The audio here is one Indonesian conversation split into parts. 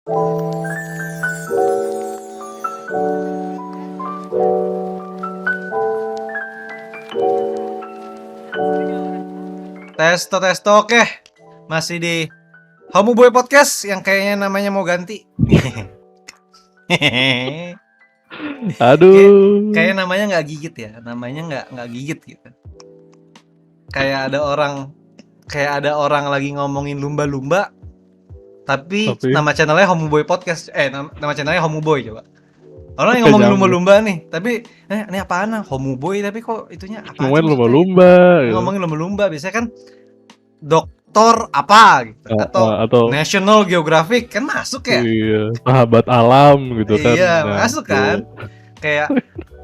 Testo, oke. Masih di Homeboy Podcast yang kayaknya namanya mau ganti. Aduh. Kayak namanya nggak gigit ya, namanya nggak gigit gitu. Kayak ada orang lagi ngomongin lumba-lumba, tapi nama channelnya Homeboy Podcast. Nama channelnya Homeboy coba. Orang yang ngomongin lumba-lumba nih, tapi ini apaan? Homeboy tapi kok itunya apa? Ngomongin lumba-lumba. Ngomongin lumba-lumba biasanya kan dokter apa gitu atau National Geographic kan masuk ya? Iya, sahabat alam gitu kan. Iya, masuk kan. Kayak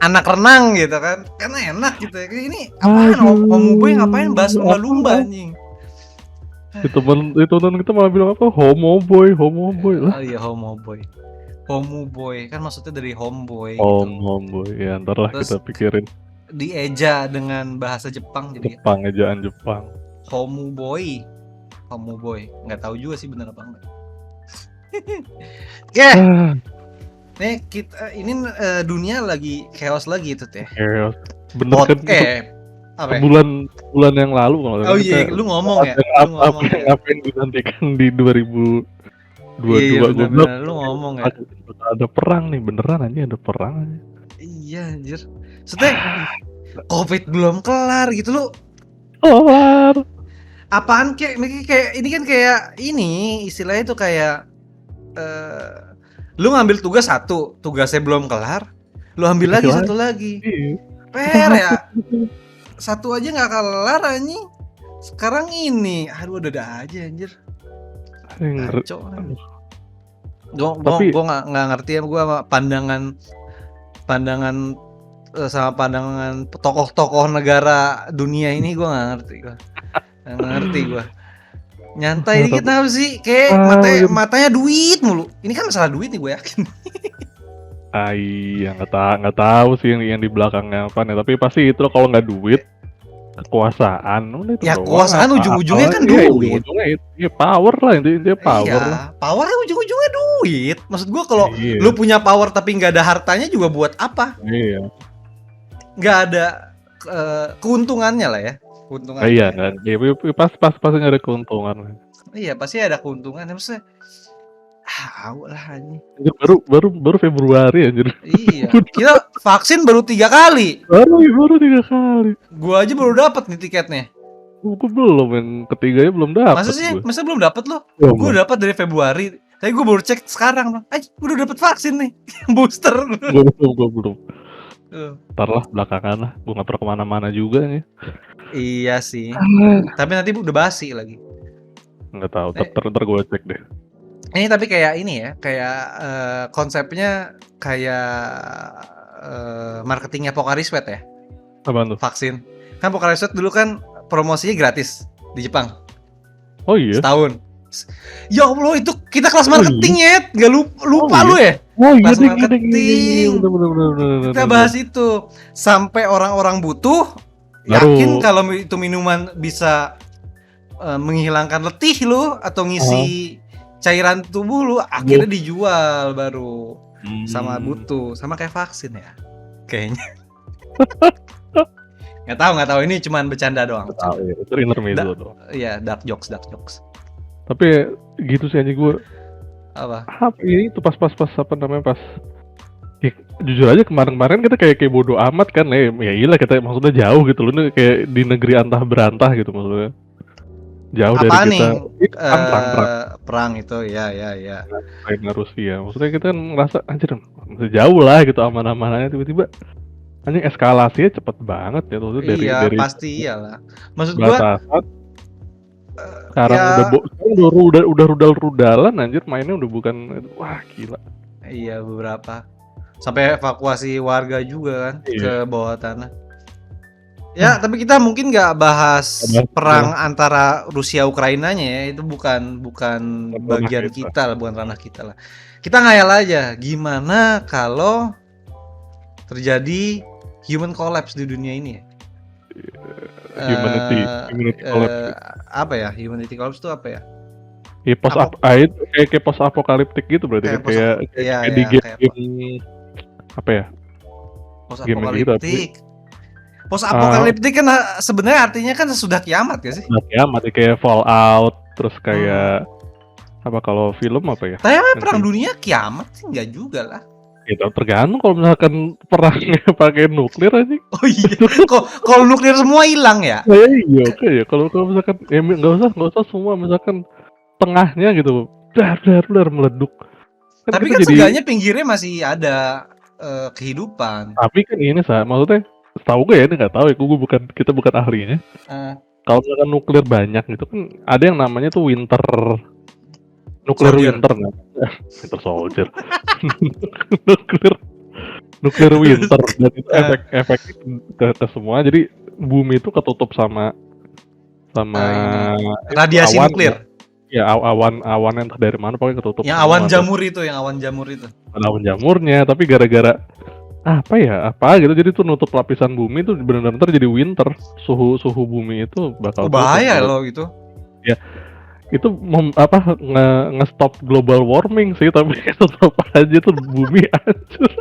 anak renang gitu kan. Karena enak gitu. Ini apaan? Homeboy ngapain bahas lumba-lumba anjing? Itu teman kita malah bilang apa? Homoboy lah. Oh iya, Homoboy kan maksudnya dari homeboy gitu. Homeboy ya, ntar lah kita pikirin. Dieja dengan bahasa Jepang jadi ejaan Jepang. Homeboy nggak tahu juga sih benar apa enggak. Oke. Nih kita ini dunia lagi chaos lagi itu teh. Chaos. Bener kan? Apa? Bulan yang lalu kalau oh iya, lu ngomong ya. Ngapain digantikan di 2022? Iya, lu ngomong ya. Ada perang nih, beneran aja ada perang aja. Iya anjir. Maksudnya Covid belum kelar gitu lu. Kelar. Apaan kayak ini kan kayak ini istilahnya itu kayak lu ngambil tugas satu, tugasnya belum kelar, lu ambil lagi satu lagi. Per ya. Satu aja nggak kelar anjing. Sekarang ini, aduh ada aja anjir. Ngaco. Gue nggak ngerti ya, gue sama pandangan tokoh-tokoh negara dunia ini gue nggak ngerti gue. Nyantai dikit apa sih? Kayak matanya duit mulu. Ini kan masalah duit nih gue yakin. Iya nggak tahu sih yang di belakangnya apa nih. Tapi pasti itu kalau nggak duit, kekuasaan. Ya kekuasaan ujung-ujungnya kan duit. Ujung-ujungnya itu power lah, intinya power. Iya, powernya ujung-ujungnya duit. Maksud gue kalau lu punya power tapi nggak ada hartanya juga buat apa? Iya. Nggak ada keuntungannya lah ya. Keuntungannya. Iya kan. Iya, pasti ada keuntungan. Iya pasti ada keuntungannya. Maksudnya lah ini. Baru Februari anjir. Iya. Kita vaksin baru 3 kali. Baru 3 kali. Gua aja baru dapat nih tiketnya. Gua belum, yang ketiganya belum dapat. Masa belum dapat lo? Gua dapat dari Februari. Tapi gua baru cek sekarang, Bang. Gua udah dapat vaksin nih. Booster. Gua belum. Ntar lah belakangan lah. Gua nggak pernah kemana-mana juga nih. Iya sih. Tapi nanti udah basi lagi. Nggak tahu. Ntar gua cek deh. Ini tapi kayak ini ya, kayak konsepnya kayak marketingnya Pocari Sweat ya. Apaan tuh? Vaksin. Kan Pocari Sweat dulu kan promosinya gratis di Jepang. Oh iya. Setahun. Ya Allah, itu kita kelas marketing ya, nggak lupa lu ya? Oh iya, kelas marketing. Bener. Kita bahas itu sampai orang-orang butuh, yakin kalau itu minuman bisa menghilangkan letih lu atau ngisi cairan tubuh lu, akhirnya dijual baru sama butuh, sama kayak vaksin ya kayaknya. nggak tahu ini cuman bercanda doang. Itu intermezzo doang. Iya, dark jokes. Tapi gitu sih anjing gue. Apa ini tuh pas apa namanya pas ya, jujur aja kemarin kita kayak bodo amat kan ya iyalah kita maksudnya jauh gitu loh, ini kayak di negeri antah berantah gitu maksudnya. Jauh apa dari nih? Perang itu ya. Ukraina Rusia. Maksudnya kita kan ngerasa anjir masih jauh lah gitu aman-amannya, tiba-tiba anjing eskalasinya cepet banget ya tuh dari pasti iyalah. Maksud gua sekarang udah rudal-rudalan anjir, mainnya udah bukan, wah gila. Iya, beberapa sampai evakuasi warga juga kan ke bawah tanah. Ya, tapi kita mungkin nggak bahas perang antara Rusia Ukrainanya ya, itu bukan bagian kita lah, bukan ranah kita lah. Kita ngayal aja gimana kalau terjadi human collapse di dunia ini ya. Humanity collapse. Apa ya? Humanity collapse itu apa ya? Ya Apok itu kayak post apokaliptik gitu berarti kayak kan pos kayak iya kayak di iya, kayak game-game apa ya? pos Game yang gitu tapi apokaliptik. Pos uh, apokaliptik kan sebenarnya artinya kan sesudah kiamat gak sih? udah kiamat ya, kayak Fallout terus Hmm. kayak apa kalau film apa ya? Tapi Yang perang film dunia kiamat sih enggak juga lah. itu tergantung kalau misalkan perangnya pakai nuklir aja. Oh iya, kalau nuklir semua hilang ya? Ya iya oke ya kalau kalau misalkan ya nggak usah semua misalkan tengahnya gitu dar dar dar meleduk kan Tapi kita kan jadi seenggaknya pinggirnya masih ada kehidupan. tapi kan ini maksudnya setahu gue ya ini nggak tahu ya gue bukan kita bukan ahlinya Eh, kalau misalkan nuklir banyak gitu kan ada yang namanya tuh nuklir soldier. winter nggak winter soldier nuklir nuklir winter dan itu Eh, efek ke semua jadi bumi itu ketutup sama sama ini itu radiasi awan nuklir. ya awan yang entah dari mana pokoknya ketutup Yang awan semua jamur itu, yang awan jamur itu. ada awan jamurnya tapi gara-gara apa gitu jadi tuh nutup lapisan bumi tuh benar-benar jadi winter suhu bumi itu bakal Oh turun bahaya kalau loh gitu. ya itu nge-stop global warming sih tapi tetap aja tuh bumi hancur.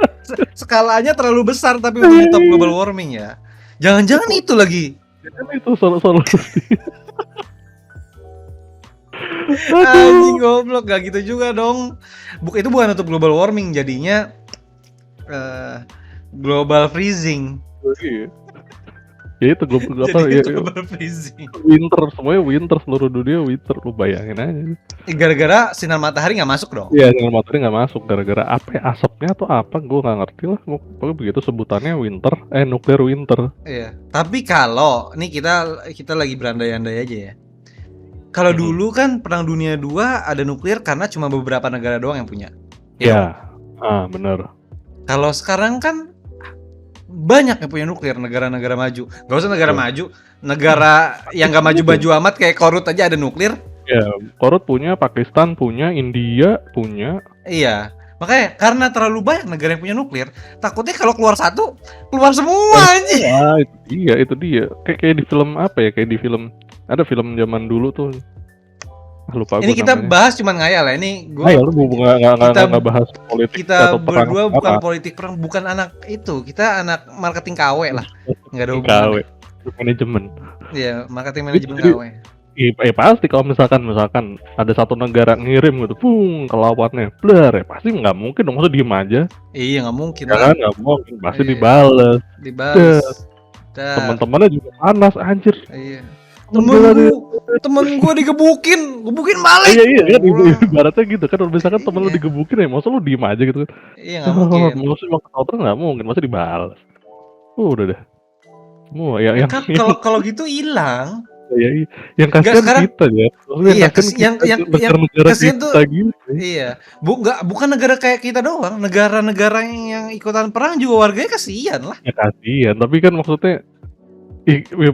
Skalanya terlalu besar tapi untuk stop global warming ya. Jangan-jangan itu lagi. Kan itu solusi. Anjing Aduh. goblok, gak gitu juga dong. Itu bukan untuk global warming, jadinya eh, global freezing. Iya. Ya itu apa Jadinya ya, global freezing. winter semuanya winter seluruh dunia winter lu bayangin aja. Gara-gara sinar matahari nggak masuk dong. Iya dengan matahari nggak masuk gara-gara apa ya, asapnya atau apa gue nggak ngerti lah pokoknya begitu sebutannya winter nuklir winter. Iya. Tapi kalau nih kita lagi berandai-andai aja ya. Kalau dulu kan Perang Dunia 2 ada nuklir karena cuma beberapa negara doang yang punya. Ya, bener. Kalau sekarang kan banyak yang punya nuklir, negara-negara maju. Gak usah negara maju, negara yang gak maju-maju amat kayak Korut aja ada nuklir. Ya, Korut punya, Pakistan punya, India punya. Iya. Makanya karena terlalu banyak negara yang punya nuklir, takutnya kalau keluar satu, keluar semua anjing. Ah, itu dia. Kayak di film apa ya? Kayak di film ada film zaman dulu tuh. Lupa Ini gue kita namanya. bahas cuman ngayal ya. Ini gua Lu nggak bahas politik kita atau perang berdua apa. bukan politik perang, bukan anak itu. Kita anak marketing KW lah. Enggak ada KW, hubungan. manajemen. Iya, marketing manajemen Jadi, KW. pasti kalau misalkan ada satu negara ngirim gitu, ke lawannya, blar ya pasti nggak mungkin dong, masa diem aja. Iya, nggak mungkin Ya lah. kan, nggak mungkin, pasti Iya. dibales. Dibalas. Teman-temannya juga panas, anjir. Iya. Temen gua gebukin balik. Iya kan, ibaratnya gitu kan, misalkan temen lu digebukin ya, masa lu diem aja gitu kan. Iya, nggak mungkin. Maksudnya mau counter nggak mungkin, masa dibales. Udah deh. Semua ya yang Kalau gitu hilang. ya, yang kasihan sekarang, kita ya. Iya, yang negara kasihan tuh gitu. Iya. Bukan negara kayak kita doang, negara-negara yang ikutan perang juga warganya kasihan lah. Ya kasihan, tapi kan maksudnya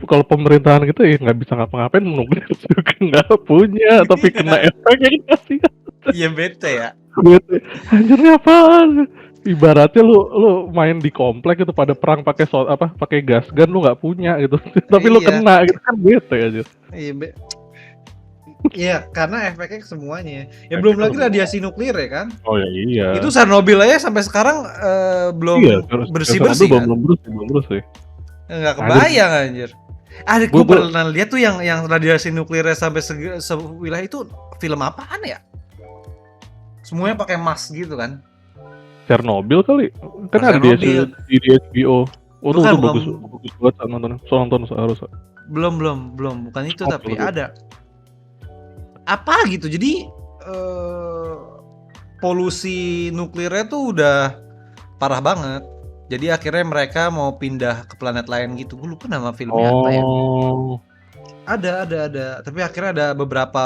kalau pemerintahan kita ya nggak bisa ngapa-ngapain, nuklir juga nggak punya, tapi kena efeknya kan kasihan. Iya bete ya. Bete. Anjirnya apaan? Ibaratnya lu main di komplek itu pada perang pakai gas gun lu nggak punya gitu, tapi lu kena gitu kan bete aja. Iya, karena efeknya ke semuanya. Ya belum lagi radiasi nuklir ya kan? Oh ya iya. Itu Chernobyl aja sampai sekarang belum bersih-bersih kan? Belum bersih. Nggak kebayang anjir. Gue pernah lihat tuh yang radiasi nuklirnya sampai sewilayah itu film apaan ya? Semuanya pakai mask gitu kan? Chernobyl kali. Kan ada di HBO. Oh tuh bagus banget nonton seharusnya. Belum, bukan itu tapi ada. Apa gitu. Jadi polusi nuklirnya tuh udah parah banget. Jadi akhirnya mereka mau pindah ke planet lain gitu. Gue lupa nama filmnya apa ya. Ada. Tapi akhirnya ada beberapa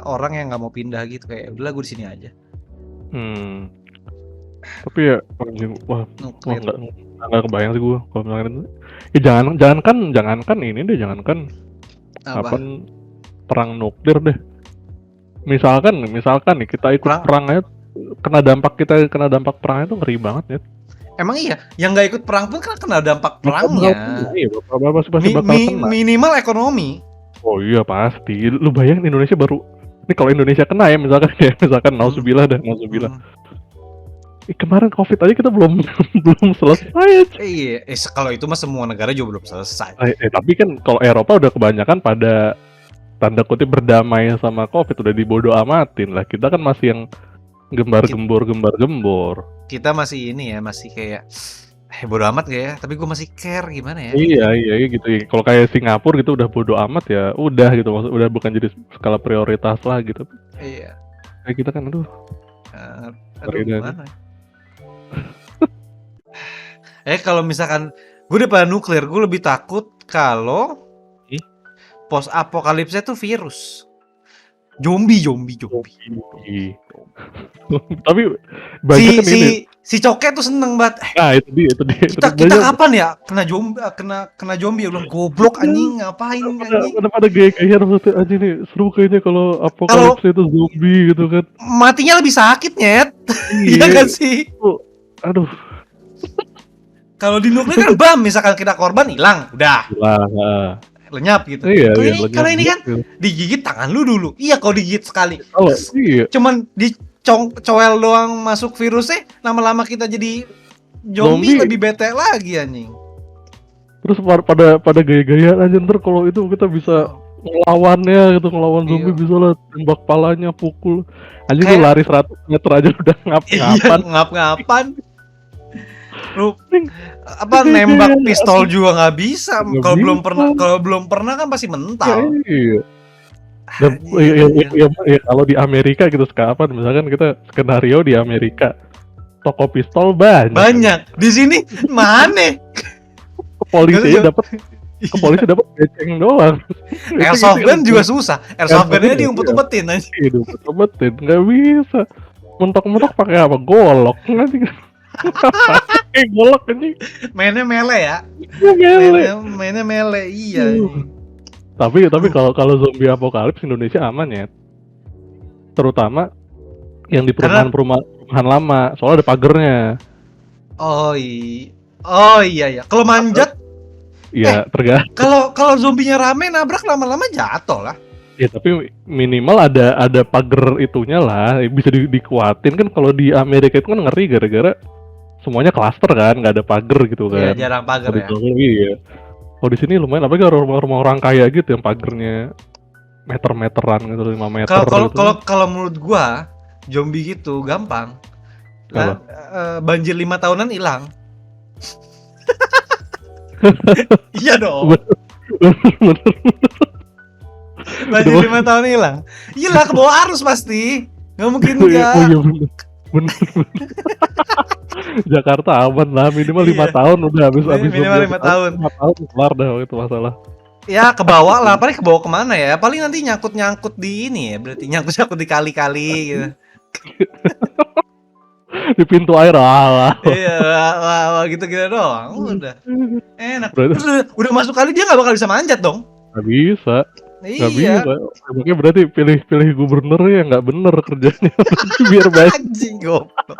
orang yang nggak mau pindah gitu, kayak udahlah gue di sini aja. Tapi ya nggak kebayang sih gue kalau misalkan ya jangankan ini deh, jangankan apa perang nuklir deh. Misalkan nih kita ikut perang aja, kena dampak perangnya tuh ngeri banget ya. Emang iya, yang nggak ikut perang pun kan kena dampak perangnya. Iya, pasti bakal kena. Minimal ekonomi. Oh iya pasti. Lu bayangin Indonesia baru Ini kalau Indonesia kena ya misalkan nauzubillah dah, nauzubillah. Kemarin Covid aja kita belum belum selesai. Iya, kalau itu mah semua negara juga belum selesai. Tapi kan kalau Eropa udah kebanyakan pada tanda kutip berdamai sama Covid, udah dibodo amatin lah. Kita kan masih yang gembar-gembor. Kita masih ini ya, masih kayak bodo amat gak ya? Tapi gue masih care gimana ya? Iya gitu ya. Kalau kayak Singapura gitu udah bodo amat ya, udah gitu, maksud udah bukan jadi skala prioritas lah gitu. Iya. Kayak kita kan aduh Gimana? Kalau misalkan gue daripada nuklir, gue lebih takut kalau post apokalipsnya tuh virus. Zombie. Tapi banyak kan ini. Si Coke tuh seneng banget. Nah, itu dia. Kita kapan ya kena zombie? Udah goblok anjing, ngapain anjing? Pada gaya maksudnya anjing nih, seru kayaknya kalau apokalips itu zombie gitu kan. Matinya lebih sakit, Nyet. Iya kan sih? Aduh. Kalau di nuklir kan bam, misalkan kita korban hilang, udah. Lenyap gitu. Kalau ini kan digigit tangan lu dulu. Iya, kalau digigit sekali. Cuman dicowel doang masuk virusnya, lama-lama kita jadi zombie. Lebih bete lagi anjing. Terus pada gaya-gaya aja ntar kalau itu kita bisa ngelawannya gitu, ngelawan zombie bisa lah tembak palanya, pukul. Anjing tuh lari 100 meter aja udah ngap-ngapan. Lu nembak pistol juga nggak bisa. Kalau belum pernah kan pasti mental. Iya. Ya, kalau di Amerika gitu sekarang misalkan kita skenario di Amerika, toko pistol banyak. Di sini mana? Polisi dapat beceng doang. Airsoft gun juga susah. Airsoft gunnya diumpet-umpetin aja. Diumpet-umpetin nggak bisa. Mentok-mentok pakai apa? Golok nanti. Golok anjing. Mainnya mele ya. Mainnya mele iya. Tapi kalau zombie apokalips Indonesia aman ya. Terutama yang di perumahan lama, soalnya ada pagernya. Oh iya. Kalau manjat kalau zombinya rame nabrak lama-lama jatuh lah. Ya tapi minimal ada pagar itunya lah, bisa dikuatin kan. Kalau di Amerika itu kan ngeri gara-gara semuanya klaster kan, nggak ada pagar gitu kan. Iya, jarang pagar ya. Iya. Kalau di sini lumayan, apalagi rumah-rumah orang kaya gitu yang pagernya meter-meteran gitu, 5 meter. Kalau menurut gua zombie gitu gampang. Banjir 5 tahunan hilang. Iya dong. Bener. Banjir 5 tahun hilang. Iya ke bawah arus pasti. Nggak mungkin enggak. Oh iya bener. Jakarta aman lah, minimal 5 tahun udah habis. Minimal 5 tahun. 5 tahun kelar dah itu masalah. Ya ke bawah lah, paling ke bawah kemana ya? Paling nanti nyangkut di ini ya, berarti nyangkut di kali-kali gitu. Di pintu air Iya, gitu doang. Udah. Enak. Udah masuk kali dia nggak bakal bisa manjat dong. Nggak bisa. Iya. Makanya berarti pilih gubernur ya nggak bener kerjanya. Biar baik. Anjing goblok.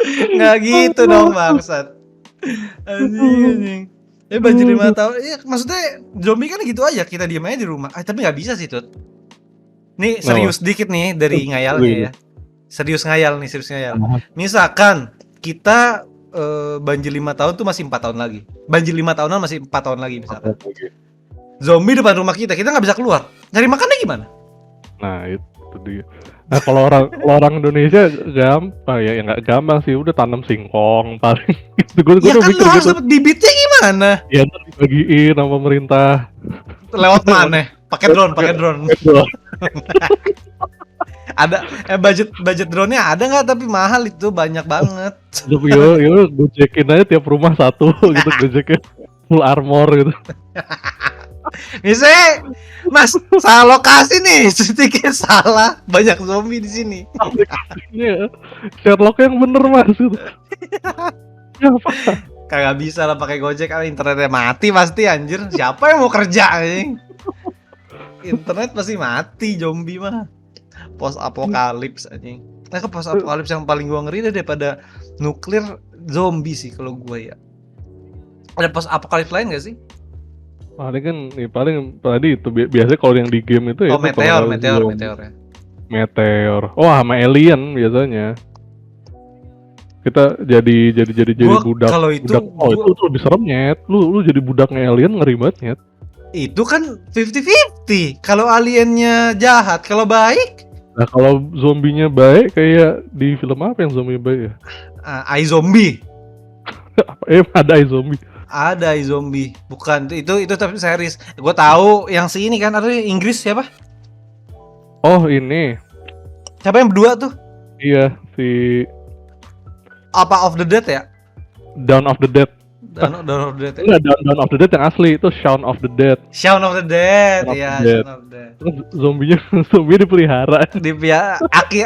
Nggak gitu dong bangsat. Anjing. Banjir 5 tahun. Ya maksudnya zombie kan gitu aja, kita diam aja di rumah. Tapi nggak bisa sih Tut. Nih serius dikit nih dari ngayalnya ya. Serius ngayal. Misalkan kita banjir 5 tahun tuh masih 4 tahun lagi. Banjir 5 tahunan masih 4 tahun lagi misalkan. Zombie depan rumah kita nggak bisa keluar. Nyari makannya gimana? Nah itu dia. Nah kalau orang Indonesia gampang ya nggak gampang sih, udah tanam singkong paling. Gue kan lu harus dapat bibitnya gimana? Ya ntar dibagiin sama pemerintah. Lewat mana? Pakai drone. Ada budget drone-nya ada nggak? Tapi mahal itu, banyak banget. Yo gojekin aja tiap rumah satu gitu, gojekin full armor gitu. Misalnya, Mas, salah lokasi nih, sedikit salah, banyak zombie di sini. Sherlock yang bener Mas. Kagak bisa lah pakai Gojek, kalau internetnya mati pasti anjir. Siapa yang mau kerja anjing? Internet pasti mati zombie mah. Post apokalips anjing. Post apokalips yang paling gua ngeri daripada nuklir, zombie sih kalau gua ya. Ada post apokalips lain gak sih? Paling kan nih paling tadi itu biasanya kalau yang di game itu ya Oh, itu kalau meteor zombie, ya. meteor. Oh, sama alien biasanya. Kita jadi Gua budak kalau itu budak. Oh, itu gua lebih serem nyet. Lu jadi budaknya alien ngeri banget nyet. itu kan 50-50. Kalau aliennya jahat, kalau baik Nah, kalau zombinya baik kayak di film apa yang zombie baik ya? iZombie. Ada zombie. Ada iZombie. Bukan itu tapi series. Gua tahu yang si ini kan, ada Inggris siapa? Oh, ini. Siapa yang berdua tuh? Iya, si Apa of the Dead ya? Dawn of the Dead. Dawn of the Dead. Ya? Enggak, Dawn of the Dead yang asli itu Shaun of the Dead. Shaun of the Dead. Shaun of Ya, the Dead. Shaun of the Dead. Terus zombie dipelihara.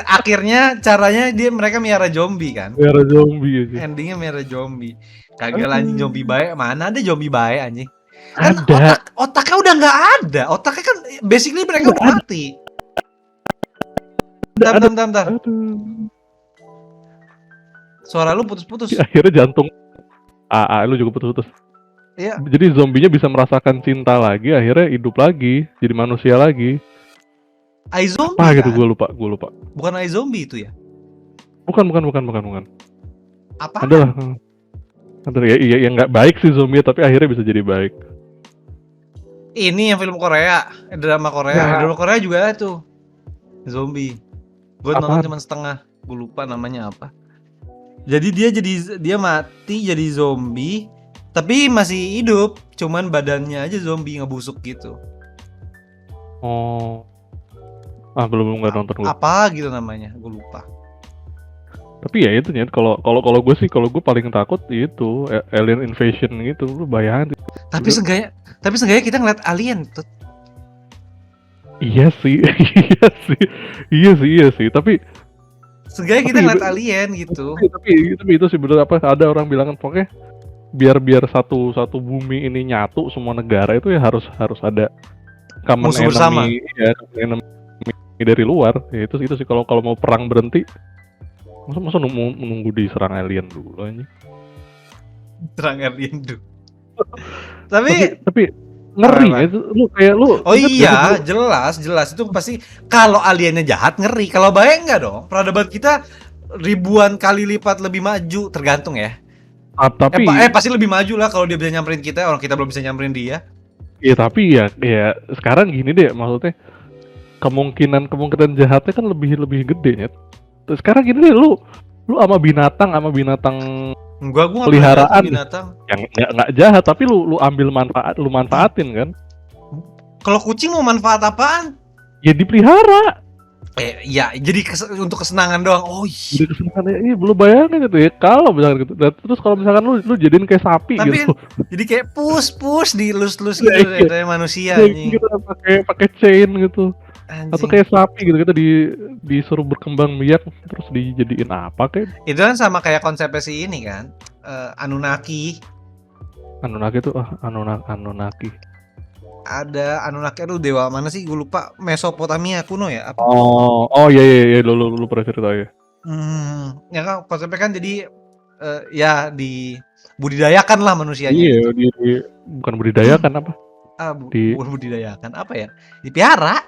Akhirnya caranya mereka miara zombie kan? Miara zombie aja. Endingnya miara zombie. Kagak anjing zombie baik. Mana ada zombie baik anjing? Kan Ada. otaknya udah nggak ada. Otaknya kan basically mereka udah mati. Bentar. Aduh. Suara lu putus-putus. Akhirnya jantung lu juga putus-putus. Iya. Jadi zombinya bisa merasakan cinta lagi, akhirnya hidup lagi, jadi manusia lagi. iZombie Apa kan? gitu, gue lupa. Bukan iZombie itu ya? Bukan. Apa? Adalah. Ya nggak baik sih zombie, tapi akhirnya bisa jadi baik. Ini yang film Korea, drama Korea. Ya. Drama Korea juga ada tuh. Zombie. Gue Apaan? nonton cuma setengah. Gue lupa namanya apa. Jadi dia mati jadi zombie, tapi masih hidup, cuman badannya aja zombie ngebusuk gitu. Oh. Belum nggak nonton gue. Apa gitu namanya? Gue lupa. Tapi ya itu nih, kalau gue paling takut itu alien invasion gitu, lu bayangin. Tapi seenggaknya kita ngeliat alien tuh. Iya sih. Tapi Seenggaknya kita ngeliat alien gitu. Tapi itu sih bener apa? Ada orang bilang kan pokoknya biar satu bumi ini nyatu semua negara itu ya harus ada common Musuh bersama. Ya, common enemy dari luar. Ya, itu sih kalau mau perang berhenti, masa menunggu diserang alien dulu aja. Serang alien dulu. Tapi ngeri ya itu lu. Oh iya, jelas itu pasti. Kalau aliennya jahat ngeri, kalau baik enggak dong. Peradaban kita ribuan kali lipat lebih maju, tergantung ya. Tapi pasti lebih maju lah kalau dia bisa nyamperin kita, orang kita belum bisa nyamperin dia. Iya, tapi ya sekarang gini deh, maksudnya kemungkinan jahatnya kan lebih gede ya. Terus sekarang gini deh, lu sama binatang Gua peliharaan binatang. yang nggak jahat, tapi lu ambil manfaatin kan? Kalau kucing mau manfaat apaan? Ya dipelihara. Ya jadi untuk kesenangan doang. Oh iya. Jadi kesenangan ini belum bayangin gitu ya. Kalau misalkan gitu. Dan terus kalau misalkan lu jadiin kayak sapi tapi gitu. Jadi kayak push dilus-lus gitu kayak manusia anjing. Gitu, pakai chain gitu. Anjing. Atau kayak sapi gitu kita disuruh berkembang biak terus dijadiin apa kayak. Itu kan sama kayak konsepnya si ini kan. Anunnaki tuh Anunnaki. Ada Anunnaki, aduh dewa mana sih? Gue lupa. Mesopotamia kuno ya? Apa? Oh iya lu pernah cerita ya. Ya kan konsepnya kan jadi ya dibudidayakan lah manusianya. Iya, bukan budidayakan apa? Bukan budidayakan apa ya? Dipiara.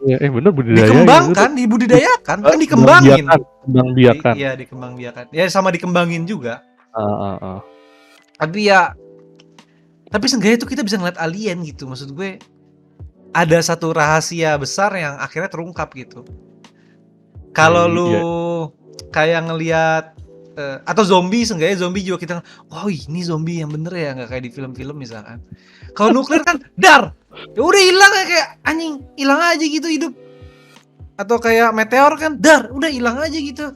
Iya, bener budidaya. Dikembangkan, dibudidayakan, kan dikembangin. Dikembangbiakan. Iya, dikembangbiakan. Ya sama dikembangin juga. Tapi seenggaknya itu kita bisa ngeliat alien gitu. Maksud gue ada satu rahasia besar yang akhirnya terungkap gitu. Kalau lu kayak ngelihat atau zombie, seenggaknya zombie juga kita, oh ini zombie yang bener ya, nggak kayak di film-film misalkan. Kalau nuklir kan dar, ya udah hilang ya, kayak anjing hilang aja gitu hidup. Atau kayak meteor kan dar, udah hilang aja gitu.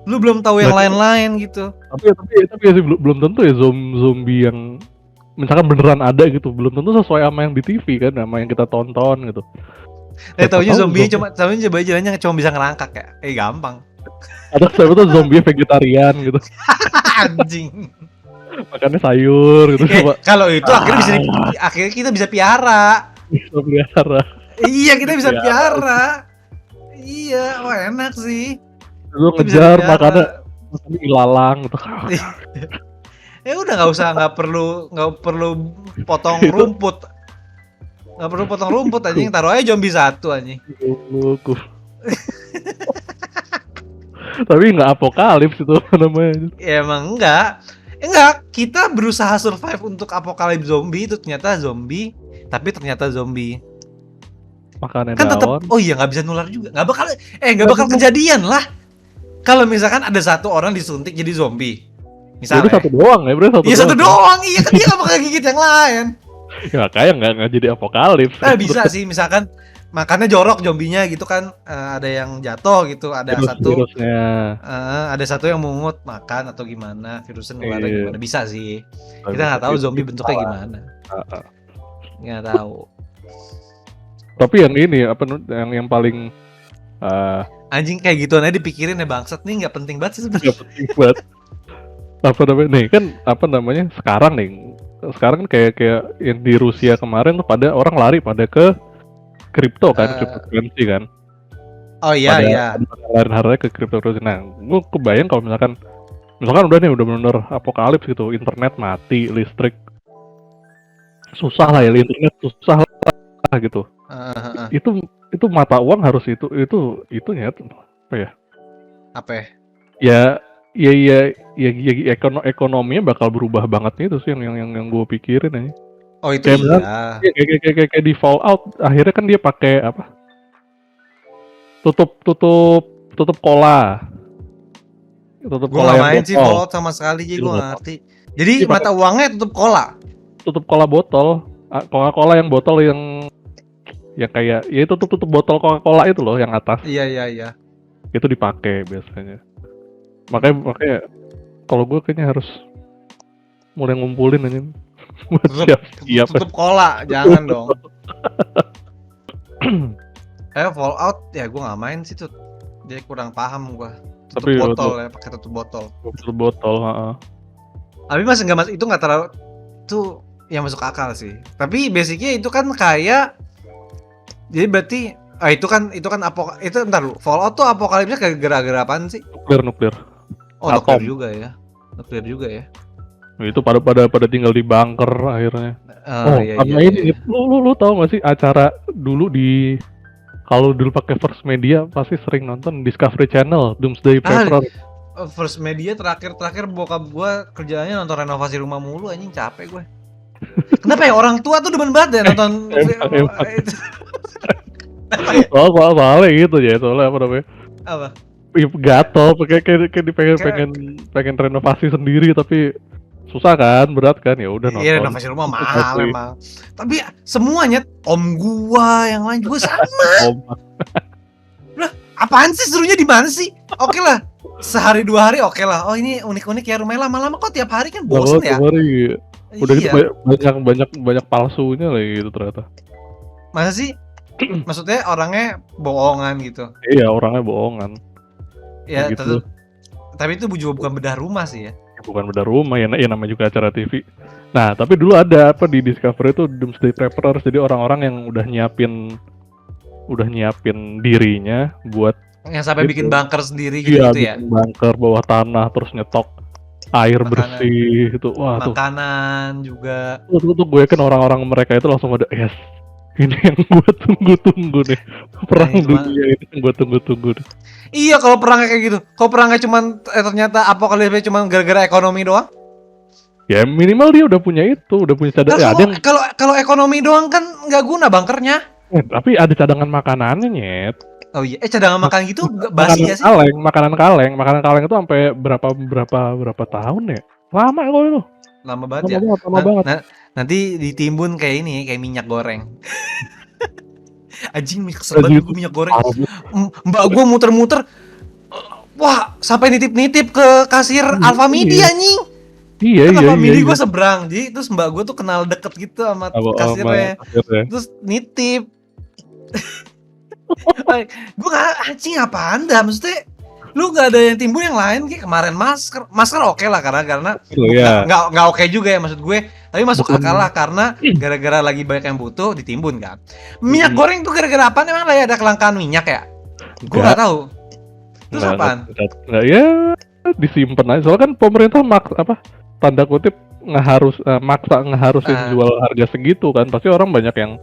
Lu belum tahu yang lain-lain gitu. Tapi ya sih belum tentu ya zombie yang misalkan beneran ada gitu, belum tentu sesuai sama yang di TV kan, sama yang kita tonton gitu. Taunya zombie cuma jalannya cuma bisa ngerangkak ya. Gampang. Ada siapa tuh zombie vegetarian gitu. Anjing. Makannya sayur gitu. Kalau itu akhirnya kita bisa piara. Iya, kita bisa piara. Iya, wah enak sih. Lu ngejar makannya ilalang gitu. Udah nggak perlu potong rumput. Nggak perlu potong rumput anjing, taruh aja zombie satu anjing. Goblok. Tapi nggak apokalips itu apa namanya. Ya emang enggak. Enggak, kita berusaha survive untuk apokalips zombie itu ternyata zombie, tapi ternyata zombie. Makanan Kan tetap, daun. oh iya nggak bisa nular juga. Nggak bakal kejadian lah. Kalau misalkan ada satu orang disuntik jadi zombie. Ya udah Misalnya. satu doang ya, bro. Iya satu doang, iya kan dia nggak bakal gigit yang lain. Ya kayak nggak jadi apokalips. Bisa sih, misalkan makannya jorok zombinya gitu kan, ada yang jatuh gitu, ada Virusnya. ada satu yang mungut makan atau gimana, virusnya nularnya Iya. gimana, bisa sih. Kita nggak tahu zombie bentuknya gimana, nggak tahu. Tapi yang ini apa yang paling Anjing kayak gituan aja dipikirin ya bangsat nih, nggak penting banget sih sebenarnya. nggak penting banget. Apa namanya nih kan apa namanya sekarang kan kayak yang di Rusia kemarin tuh pada orang lari pada ke kripto kan, cryptocurrency kan. Oh iya iya. Lari harganya ke cryptocurrency. Nah, gue kebayang kalau misalkan udah bener apokalips gitu, internet mati, listrik susah lah ya, internet susah lah gitu. Itu mata uang harus itunya apa ya? Apa? Ya ekonominya bakal berubah banget itu sih yang gue pikirin aja. Oh itu kayak iya. Kayak di Fallout akhirnya kan dia pakai apa? Tutup kola. Gue nggak main sih Fallout sama sekali, jadi gue nggak ngerti. Jadi mata uangnya tutup kola. Tutup kola botol, Coca-Cola yang botol yang kayak ya itu tutup botol Coca-Cola itu loh yang atas. Iya. Itu dipakai biasanya. Makanya kalau gue kayaknya harus mulai ngumpulin aja buat siap. Tutup kola, jangan dong. Fallout ya gue nggak main sih tuh, dia kurang paham gue. Tutup botol ya, pakai tutup botol. Tutup botol, Tapi masih nggak itu nggak terlalu tuh yang masuk akal sih. Tapi basicnya itu kan kayak, jadi berarti itu kan itu ntar lu Fallout tuh apokalipsnya kayak gara-gara apaan sih? Nuklir. Oh nuklir juga ya. Itu pada tinggal di bunker akhirnya. Iya. Ini lu tahu nggak sih acara dulu kalau dulu pakai First Media pasti sering nonton Discovery Channel, Doomsday Prepper. First Media terakhir bokap gua kerjaannya nonton renovasi rumah mulu, anjing capek gue. Kenapa ya orang tua tuh demen banget ya nonton itu? Soalnya gitu ya, soalnya apa namanya? Apa? Gatel, kayak pengen renovasi sendiri tapi susah kan, berat kan, ya udah nonton. Iya renovasi rumah mahal emang. Tapi semuanya om gua yang lain juga sama. Lah, apaan sih serunya di mana sih? Oke lah, sehari 2 hari oke lah. Oh ini unik-unik ya rumahnya, lama-lama kok tiap hari kan bosen ya. Udah gitu banyak palsunya lagi gitu ternyata. Masa sih? Maksudnya orangnya bohongan gitu. Iya, orangnya bohongan. Ya gitu. Tapi itu juga bukan bedah rumah sih ya. Bukan bedah rumah ya namanya juga acara TV. Nah, tapi dulu ada apa di Discovery itu Doomsday Preppers, jadi orang-orang yang udah nyiapin dirinya buat yang sampai bikin bunker sendiri gitu ya. Bunker bawah tanah terus nyetok air bersih itu. Wah, makanan juga. Tuh gue kan orang-orang mereka itu langsung ada yes. Ini yang gue tunggu-tunggu nih. Perang dunia ini yang gue tunggu-tunggu nih. Iya kalau perangnya kayak gitu. Kalau perangnya cuman ternyata apokalipsnya cuma gara-gara ekonomi doang. Ya minimal dia udah punya cadangan. Kalau ekonomi doang kan nggak guna bunkernya. Tapi ada cadangan makanannya nyet. Oh iya, cadangan makan gitu basi ya sih? Makanan kaleng itu sampai berapa tahun ya? Lama kok itu. Lama banget. Nanti ditimbun kayak ini, kayak minyak goreng. Anjing kesel banget gue minyak goreng. Mbak gue muter-muter. Wah, sampai nitip-nitip ke kasir Alfamidi anjing. Iya. Alfamidi gue seberang. Jadi terus mbak gue tuh kenal deket gitu sama kasirnya. Terus nitip. Gue gak anjing apa anda maksudnya lu gak ada yang timbul yang lain kayak kemarin masker oke lah karena nggak oke juga ya maksud gue tapi masuk akal lah karena gara-gara lagi banyak yang butuh ditimbun kan. Minyak goreng tuh gara-gara apa emang lagi ada kelangkaan minyak ya? Gue nggak tahu. Terus apaan? Nggak ya disimpan aja soalnya kan pemerintah tanda kutip maksa ngeharusin jual harga segitu kan pasti orang banyak yang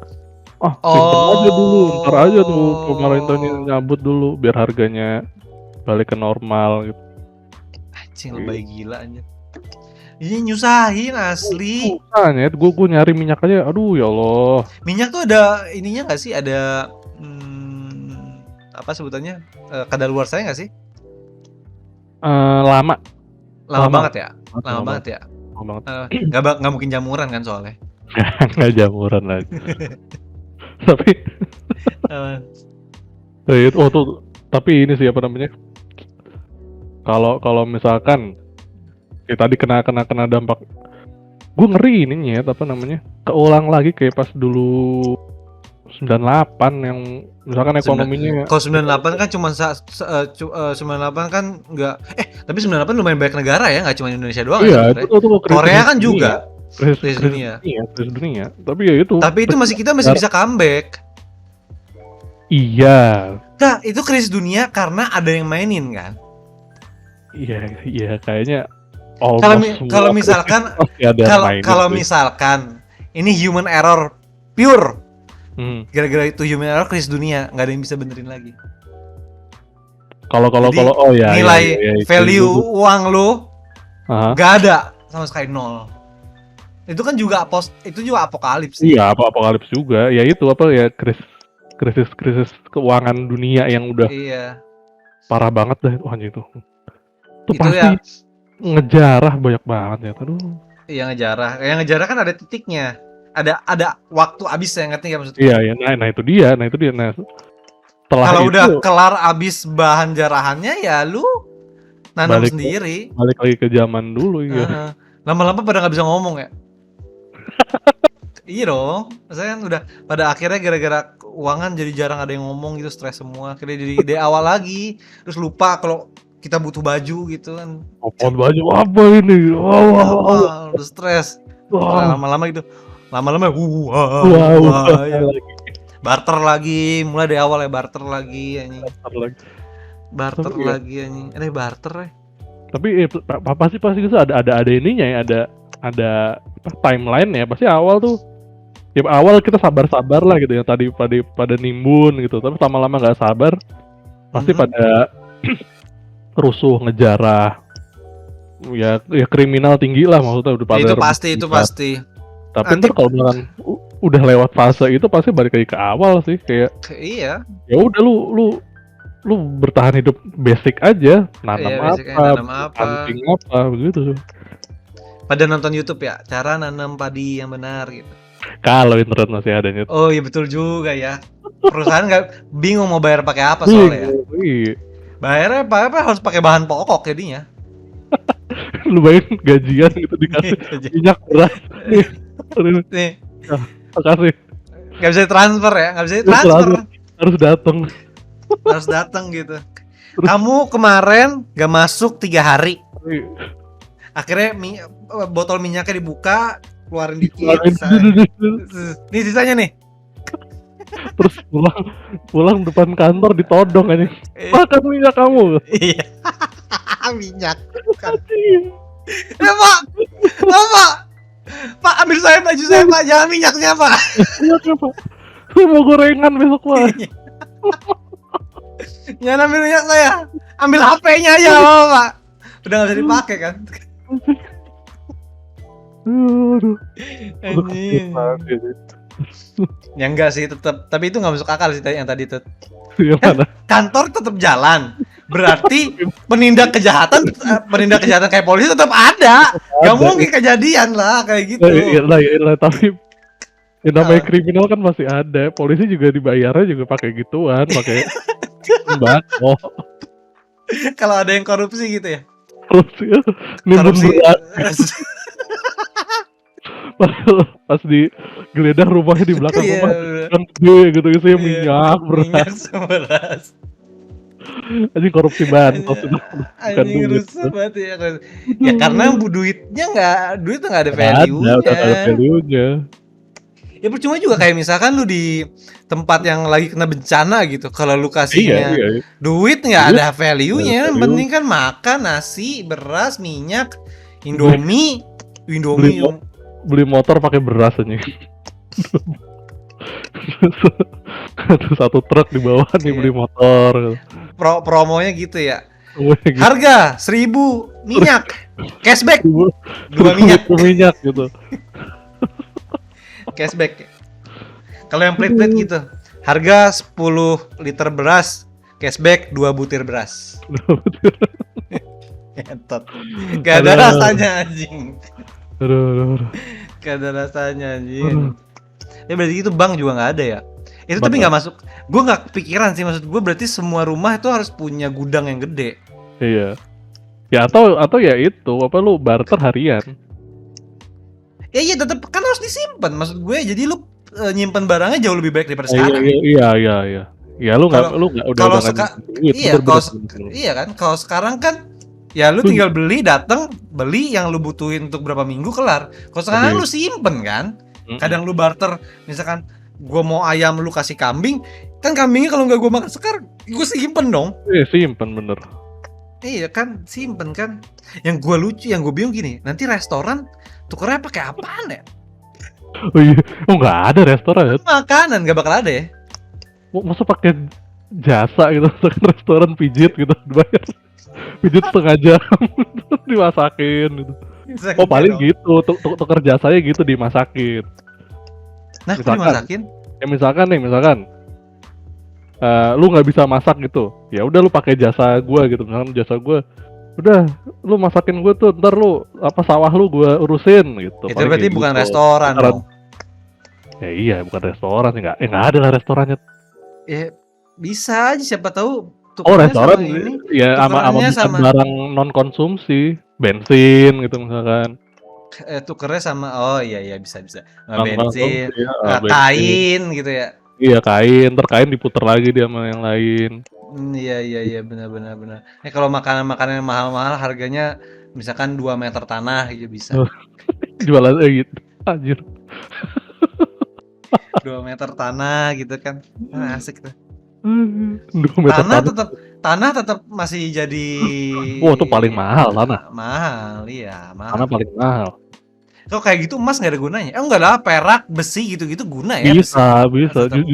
Ah, simpen aja dulu, entar aja tuh pemerintahnya Oh. nyabut dulu biar harganya balik ke normal gitu. Anjing lebay gila anjir. Ini nyusahin asli. Susah nyet, gua nyari minyak aja, aduh ya Allah. Minyak tuh ada ininya nggak sih? Ada apa sebutannya? Kadaluarsanya nggak sih? Lama Lama banget ya? lama Lama banget ya? banget. Nggak mungkin jamuran kan soalnya. Nggak jamuran lagi. Tapi Eh, tuh, tapi ini sih apa namanya? Kalau misalkan tadi kena dampak, gue ngeri ininya apa namanya? Keulang lagi kayak pas dulu 98 yang misalkan ekonominya. Kalau 98 kan cuma 98 kan nggak tapi 98 lumayan banyak negara ya, nggak cuma Indonesia doang Iya, ya. itu Korea kan juga krisis dunia. dunia. Tapi ya itu. Tapi itu kita masih bisa comeback. Iya. Nah, itu krisis dunia karena ada yang mainin kan. Iya kayaknya. Kalau misalkan misalkan ini human error pure. Gara-gara itu human error krisis dunia, nggak ada yang bisa benerin lagi. Kalau nilai value uang lu nggak ada sama sekali nol. Itu kan juga apokalips. Iya, apokalips juga. Ya itu apa ya krisis keuangan dunia yang udah parah banget dah itu anjing itu. Itu pasti ya, ngejarah banyak banget ya. Aduh. Iya ngejarah. Yang ngejarah kan ada titiknya. Ada waktu habis ya, ngerti enggak maksudnya? Iya, nah itu dia. Nah, kalau udah kelar habis bahan jarahannya ya lu nanam sendiri. Balik lagi ke zaman dulu ya. Lama-lama pada nggak bisa ngomong ya. Iya dong. Maksudnya kan udah pada akhirnya gara-gara keuangan jadi jarang ada yang ngomong gitu, stres semua. Akhirnya jadi dari awal lagi, terus lupa kalau kita butuh baju gitu kan. Baju apa ini? Wow, udah stres. Lama-lama gitu. Lama-lama barter lagi, mulai dari awal ya barter lagi anjing. Barter lagi anjing. Barter ya. Tapi pasti gitu ada ininya ya, ada timeline ya. Pasti awal tuh ya awal kita sabar-sabar lah gitu ya, tadi pada nimbun gitu, tapi lama-lama nggak sabar pasti pada rusuh ngejarah ya kriminal tinggi lah maksudnya udah pada itu pasti. Tapi ntar kalau misalkan udah lewat fase itu pasti balik lagi ke awal sih kayak iya. Ya udah lu bertahan hidup basic aja, nanam hunting apa begitu. Pada nonton YouTube ya, cara nanam padi yang benar gitu. Kalau internet masih adanya. Oh iya betul juga ya. Perusahaan nggak bingung mau bayar pakai apa soalnya. Iya. Bayarnya apa harus pakai bahan pokok jadinya. Lu bayangin gajian gitu dikasih minyak beras. Nih. Makasih. Nggak bisa transfer ya, nggak bisa transfer. Harus datang gitu. Kamu kemarin nggak masuk 3 hari. Akhirnya botol minyaknya dibuka, keluarin dikit. Nih sisanya nih. Terus pulang depan kantor ditodong aja. Makan minyak kamu. Iya. Minyak. Ya Pak, ambil saya baju saya Pak, jangan minyaknya Pak. Minyaknya Pak. Saya mau gorengan besok Pak. Jangan ambil minyak saya. Ambil HP-nya aja Pak. Udah nggak bisa dipakai kan? Anjing. Ya enggak sih tetap, tapi itu nggak masuk akal sih yang tadi tuh. Kantor tetap jalan. Berarti penindak kejahatan kayak polisi tetap ada. Gak mungkin kejadian lah kayak gitu. Iya, tapi yang namanya kriminal kan masih ada. Polisi juga dibayarnya juga pakai gituan, pakai sembako. Kalau ada yang korupsi gitu ya. Korupsi. Pas digeledah rumahnya di belakang rumah kan gede gitu isinya minyak beras. Anjing korupsi bansos anjing rusuh banget ya. Ya karena duitnya nggak ada value-nya. Ya percuma juga kayak misalkan lu di tempat yang lagi kena bencana gitu, kalau lu kasihnya duit nggak ada value-nya, penting kan makan nasi, beras, minyak, Indomie. Beli motor pakai beras aja. Terus satu truk di bawah nih beli Iya. motor gitu. Promonya gitu ya. Semuanya gitu. Harga 1.000 minyak, cashback 2 1000 minyak, liter minyak gitu. cashback. Kalau yang pelit-pelit gitu, harga 10 liter beras, cashback 2 butir beras. Entot. Gak ada Aduh. rasanya anjing. Aduh. Gak ada rasanya anjing. Ya berarti itu bank juga nggak ada ya? Itu tapi Bank nggak masuk. Gue nggak kepikiran sih, maksud gue berarti semua rumah itu harus punya gudang yang gede. Iya. Ya atau ya itu apa lu barter harian. Ya iya tetap kan harus disimpan. Maksud gue jadi lu nyimpan barangnya jauh lebih baik daripada sekarang. Iya. Ya lu nggak Kalau nggak duit. iya kalau Bener. iya kan kalau sekarang kan ya lu tinggal beli datang beli yang lu butuhin untuk berapa minggu kelar. Kalau sekarang lu simpen kan. Kadang lu barter misalkan gua mau ayam lu kasih kambing, kan kambingnya kalau nggak gua makan sekarang gua simpen dong. Iya simpen bener. Iya kan simpen kan. Yang gua lucu yang gua bingung gini, nanti restoran tukernya pakai apaan ya? Oh iya, nggak ada restoran ya? Makanan nggak bakal ada ya? Masa pakai jasa gitu, misalkan restoran pijit gitu, dibayar pijit setengah jam, dimasakin gitu. Oh paling gitu, tuker jasanya gitu dimasakin. Nah, dimasakin? Ya misalkan lu nggak bisa masak gitu, ya udah lu pakai jasa gua gitu, misalkan jasa gua, udah lu masakin gua tuh, ntar lu apa sawah lu gua urusin gitu. Itu berarti bukan gitu. Restoran dong. Ya iya bukan restoran sih, nggak ada lah restorannya. Ya bisa aja siapa tahu. Oh restoran ini, ya sama barang non konsumsi, bensin gitu misalkan. Tukernya sama iya bisa bensin, ya, kain gitu ya. Iya kain, kain diputer lagi dia sama yang lain. Iya benar. Kalau makanan mahal-mahal harganya misalkan 2 meter tanah gitu bisa. Jualan gitu, anjir. 2 meter tanah gitu kan, asik tuh. 2 meter tanah tetap masih jadi. Itu paling mahal tanah. Mahal, iya mahal. Tanah paling mahal. Kalau kayak gitu emas nggak ada gunanya. Enggak lah, perak, besi gitu-gitu guna ya. Bisa.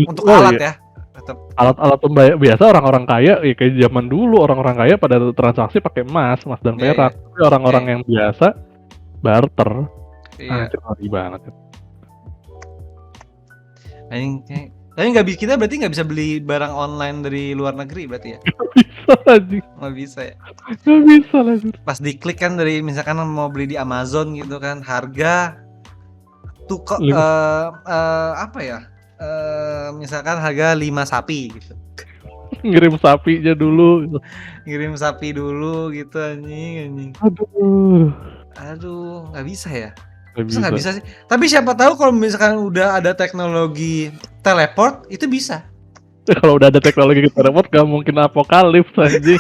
Untuk alat ya. Tetap. Alat pembayar biasa orang-orang kaya ya kayak zaman dulu orang-orang kaya pada transaksi pakai emas dan perak. Tapi orang-orang yang biasa barter. Iya. Itu banget. Tapi kita berarti nggak bisa beli barang online dari luar negeri berarti ya? Nggak bisa ya? Nggak bisa lagi. Pas diklik kan dari misalkan mau beli di Amazon gitu kan, harga tuh kok apa ya? Misalkan harga 5 sapi gitu. Ngirim sapinya dulu. Ngirim sapi dulu gitu anjing. Aduh, nggak bisa ya? Nggak bisa sih. Tapi siapa tahu kalau misalkan udah ada teknologi teleport itu bisa. Kalau udah ada teknologi teleport gak mungkin apokalips anjing.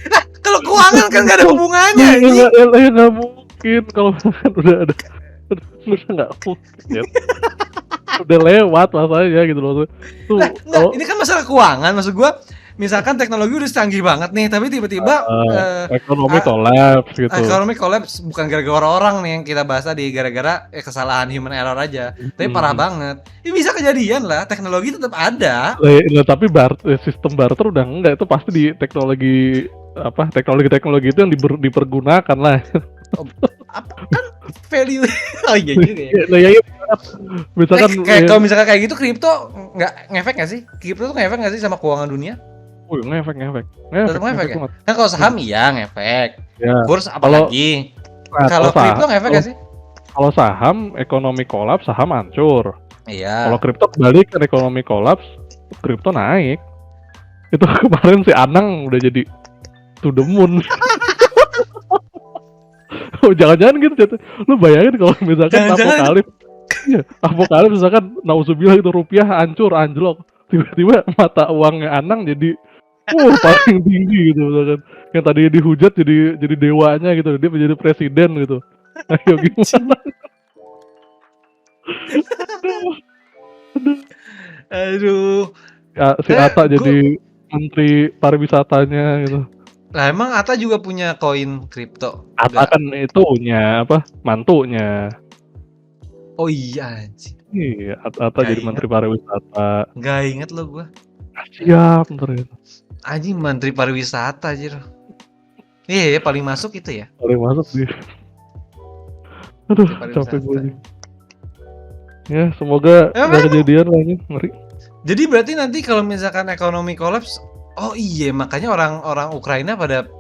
Nah, kalau keuangan kan gak ada hubungannya. Ya nggak mungkin kalau misalkan udah ada. Udah nggak mungkin. Udah lewat masanya gitu loh. Ini kan masalah keuangan, maksud gua. Misalkan teknologi udah canggih banget nih, tapi tiba-tiba ekonomi kolaps gitu. Ekonomi kolaps bukan gara-gara orang nih yang kita bahas tadi, gara-gara kesalahan human error aja. Tapi parah banget. Ini bisa kejadian lah, teknologi tetap ada. Tapi sistem barter udah enggak, itu pasti di teknologi itu yang dipergunakan lah. Apa kan value? Oh iya juga ya. Iya. Misalkan kalau misalkan kayak gitu kripto nggak ngefek nggak sih? Kripto tuh ngefek nggak sih sama keuangan dunia? Ngefek Tetap ngefek ya? Kan kalau saham iya ngefek. Ya. Kurs apalagi? Kalau kripto ngefek nggak sih? Kalau saham ekonomi kolaps, saham hancur. Iya. Kalau kripto balik kan ekonomi kolaps, kripto naik. Itu kemarin si Anang udah jadi to the moon. Oh jangan-jangan gitu jatuh. Lu bayangin kalau misalkan apokalips misalkan nauzubillah itu rupiah hancur anjlok, tiba-tiba mata uangnya Anang jadi paling tinggi gitu misalkan. Yang tadinya dihujat jadi dewanya gitu, dia menjadi presiden gitu. Ayo gimana? Aduh. Ya, si Atta jadi menteri pariwisatanya gitu. Lah emang Atta juga punya koin kripto? Atta kan itunya mantunya. Oh iya anjing. Iya, Atta Gak jadi inget. menteri pariwisata. Gak inget lo gue. Siap ternyata. Anjing menteri pariwisata anjir. Iya ya paling masuk itu ya. Paling masuk dia. Aduh, Menteri capek gue pariwisata. nih. Ya, semoga Emang, nggak kejadian lah ini, ngeri. jadi berarti nanti kalau misalkan ekonomi kolaps, oh iya makanya orang-orang Ukraina pada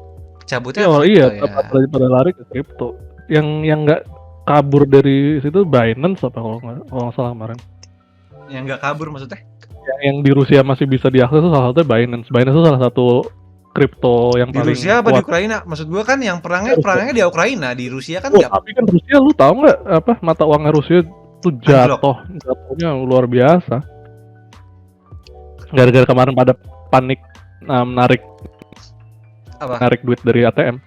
cabutnya Iya, ke iya, kripto ya. pada lari ke kripto. Yang nggak kabur dari situ Binance apa kalau nggak salah kemarin. Yang nggak kabur maksudnya? Yang di Rusia masih bisa diakses itu salah satunya Binance. Binance itu salah satu kripto yang Di paling Rusia apa di kuat. Ukraina? Maksud gua kan yang perangnya di Ukraina, di Rusia kan Oh, nggak tapi kan Rusia lu tahu nggak apa mata uangnya Rusia tuh jatuhnya luar biasa. Gara-gara kemarin pada panik narik duit dari ATM.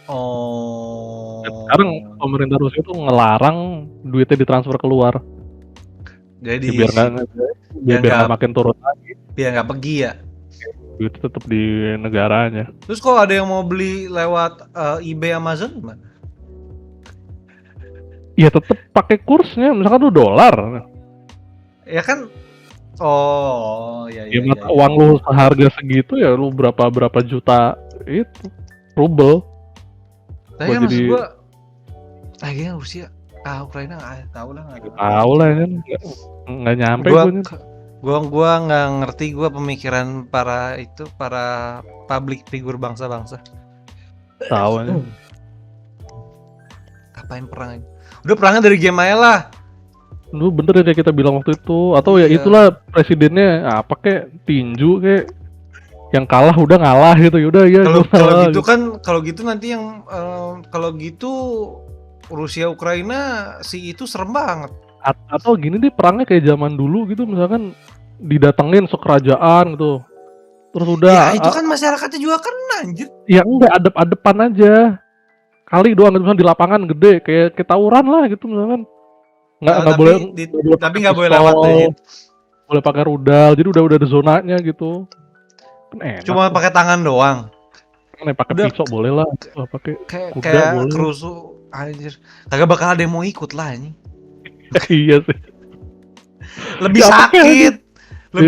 Oh. Dan sekarang pemerintah Rusia tuh ngelarang duitnya ditransfer keluar. Jadi biar nggak makin turun lagi. Biar nggak pergi ya. Duit tetap di negaranya. Terus kalau ada yang mau beli lewat eBay Amazon gimana? Ya tetap pakai kursnya, misalkan lu dolar. Ya kan. Oh, ya. Mata uang lu seharga segitu ya lu berapa juta itu rubel. Tapi kan maksud gua kayaknya Rusia, Ukraina tahu lah kan nggak nyampe gua nggak ngerti gua pemikiran para public figure bangsa-bangsa. Tahu aja. Apain perang? Udah perangnya dari game aja lah. Lu bener ya kayak kita bilang waktu itu, atau ya itulah presidennya apa kayak tinju kayak yang kalah udah ngalah gitu, yaudah ya. Kalau gitu nanti yang kalau gitu Rusia Ukraina itu serem banget. Atau gini deh, perangnya kayak zaman dulu gitu, misalkan didatengin sekerajaan gitu, terus udah. Ya itu kan masyarakatnya juga kena anjir. Ya enggak, adep-adepan aja kali doang gitu, misalkan di lapangan gede kayak tawuran lah gitu misalkan. Nggak boleh, tapi nggak boleh lewat deh. Boleh pakai rudal, jadi udah ada zonanya gitu. Kan enak. Cuma pakai tangan doang. Pakai pisau boleh lah, pakai kuda kayak boleh. kerusu anjir. Kagak bakal ada yang mau ikut lah ini. Iya sih. Lebih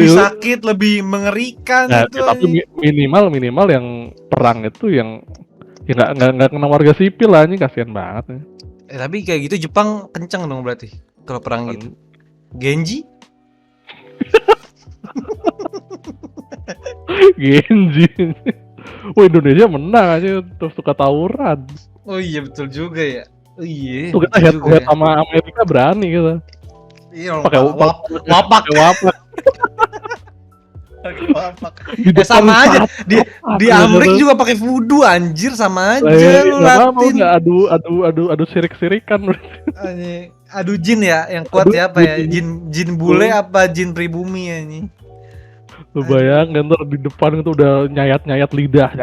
sakit, lebih mengerikan nah, itu. Tapi minimal yang perang itu yang ya nggak kena warga sipil lah, ini kasihan banget. Tapi kayak gitu Jepang kenceng dong berarti kalau perang gitu. Genji? Oh, Indonesia menang aja terus suka tawuran. Oh iya betul juga ya. Oh iya. Tuh kita head sama Amerika berani gitu. Iya, pakai wapak. Sama aja di Amerika juga pakai voodoo anjir, sama aja lu Latin. Adu sirik-sirikan. Adu jin ya, yang kuat ya apa ya? Jin bule apa jin pribumi ya ini? Lu bayangin ntar di depan itu udah nyayat lidah.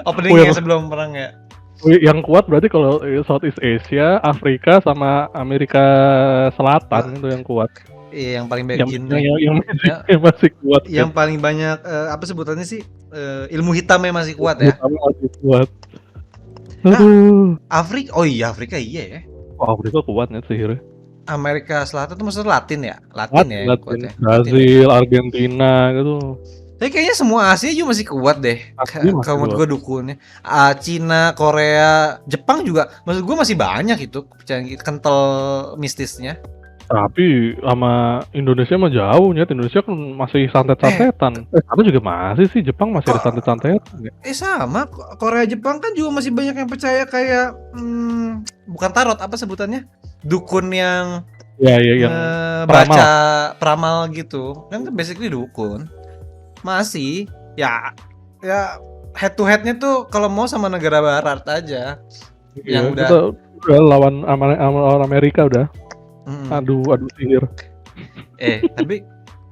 Openingnya sebelum perang ya. Yang kuat berarti kalau Southeast Asia, Afrika sama Amerika Selatan itu yang kuat. Iya, yang paling banyak jinnya. Yang masih kuat. Yang paling banyak apa sebutannya sih? Ilmu hitamnya masih kuat ya. Masih kuat. Afrika, oh iya Afrika iya ya. Oh, Afrika kuatnya sihirnya. Amerika Selatan itu maksudnya Latin ya? Latin ya. Kuat ya. Brazil, Argentina gitu. Tapi kayaknya semua Asia juga masih kuat deh. Kalau menurut gue dukunnya. Cina, Korea, Jepang juga. Maksud gue masih banyak itu kental mistisnya. Tapi sama Indonesia mah jauh ya. Indonesia kan masih santet-santetan. Apa juga masih sih, Jepang masih ada santet-santetan. Sama Korea Jepang kan juga masih banyak yang percaya kayak bukan tarot apa sebutannya? Dukun yang yang baca peramal gitu. Kan basically dukun. Masih ya head to headnya tuh kalau mau sama negara barat aja. Yang udah lawan Amerika udah. Aduh sihir. Tapi